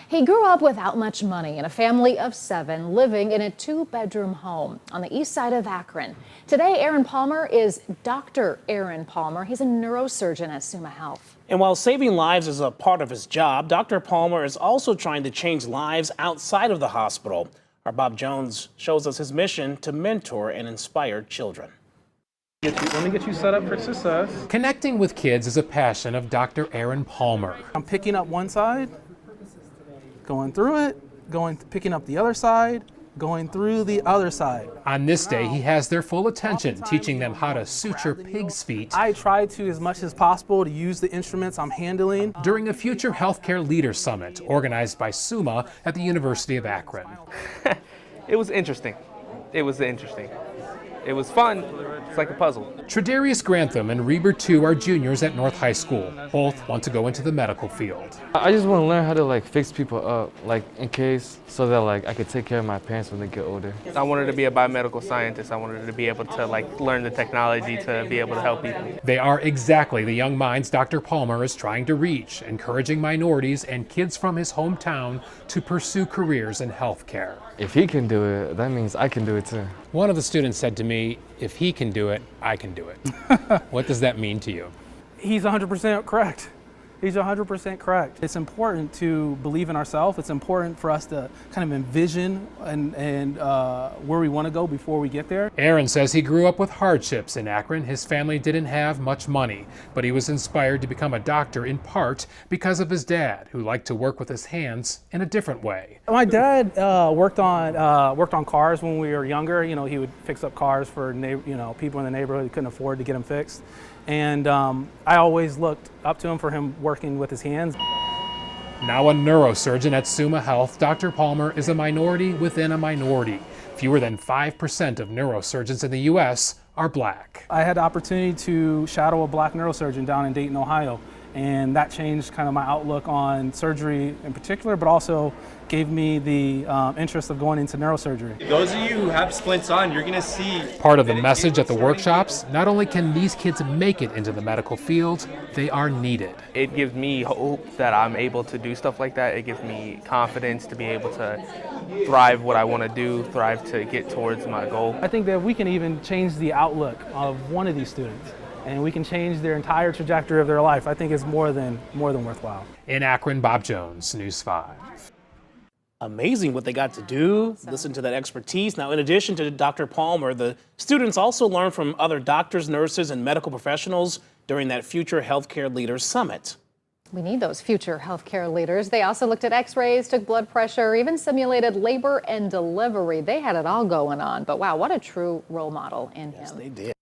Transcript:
He grew up without much money in a family of 7 living in a 2-bedroom home on the east side of Akron. Today, Aaron Palmer is Dr. Aaron Palmer. He's a neurosurgeon at Summa Health. And while saving lives is a part of his job, Dr. Palmer is also trying to change lives outside of the hospital. Our Bob Jones shows us his mission to mentor and inspire children. Let me get you set up for success. Connecting with kids is a passion of Dr. Aaron Palmer. I'm picking up one side, going through it, picking up the other side, going through the other side. On this day, he has their full attention, teaching them how to suture pig's feet. I try to, as much as possible, to use the instruments I'm handling. During a Future Healthcare Leaders Summit organized by Summa at the University of Akron. It was interesting. It was fun. It's like a puzzle. Tredarius Grantham and Reber too are juniors at North High School. Both want to go into the medical field. I just want to learn how to fix people up, in case, so that I could take care of my parents when they get older. I wanted to be a biomedical scientist. I wanted to be able to learn the technology to be able to help people. They are exactly the young minds Dr. Palmer is trying to reach, encouraging minorities and kids from his hometown to pursue careers in healthcare. If he can do it, that means I can do it too. One of the students said to me, if he can do it, I can do it. What does that mean to you? He's 100% correct. He's 100% correct. It's important to believe in ourselves. It's important for us to kind of envision and where we want to go before we get there. Aaron says he grew up with hardships in Akron. His family didn't have much money, but he was inspired to become a doctor in part because of his dad, who liked to work with his hands in a different way. My dad worked on cars when we were younger. You know, he would fix up cars for people in the neighborhood who couldn't afford to get them fixed. And I always looked up to him for him working with his hands. Now a neurosurgeon at Summa Health, Dr. Palmer is a minority within a minority. Fewer than 5% of neurosurgeons in the U.S. are black. I had the opportunity to shadow a black neurosurgeon down in Dayton, Ohio. And that changed kind of my outlook on surgery in particular, but also gave me the interest of going into neurosurgery. Those of you who have splints on, you're gonna see. Part of the message at the workshops, not only can these kids make it into the medical field, they are needed. It gives me hope that I'm able to do stuff like that. It gives me confidence to be able to thrive what I want to do, thrive to get towards my goal. I think that we can even change the outlook of one of these students, and we can change their entire trajectory of their life. I think it's more than worthwhile. In Akron, Bob Jones, News 5. Amazing what they got to do, listen to that expertise. Now, in addition to Dr. Palmer, the students also learned from other doctors, nurses, and medical professionals during that Future Healthcare Leaders Summit. We need those future healthcare leaders. They also looked at x-rays, took blood pressure, even simulated labor and delivery. They had it all going on. But wow, what a true role model in him. Yes, they did.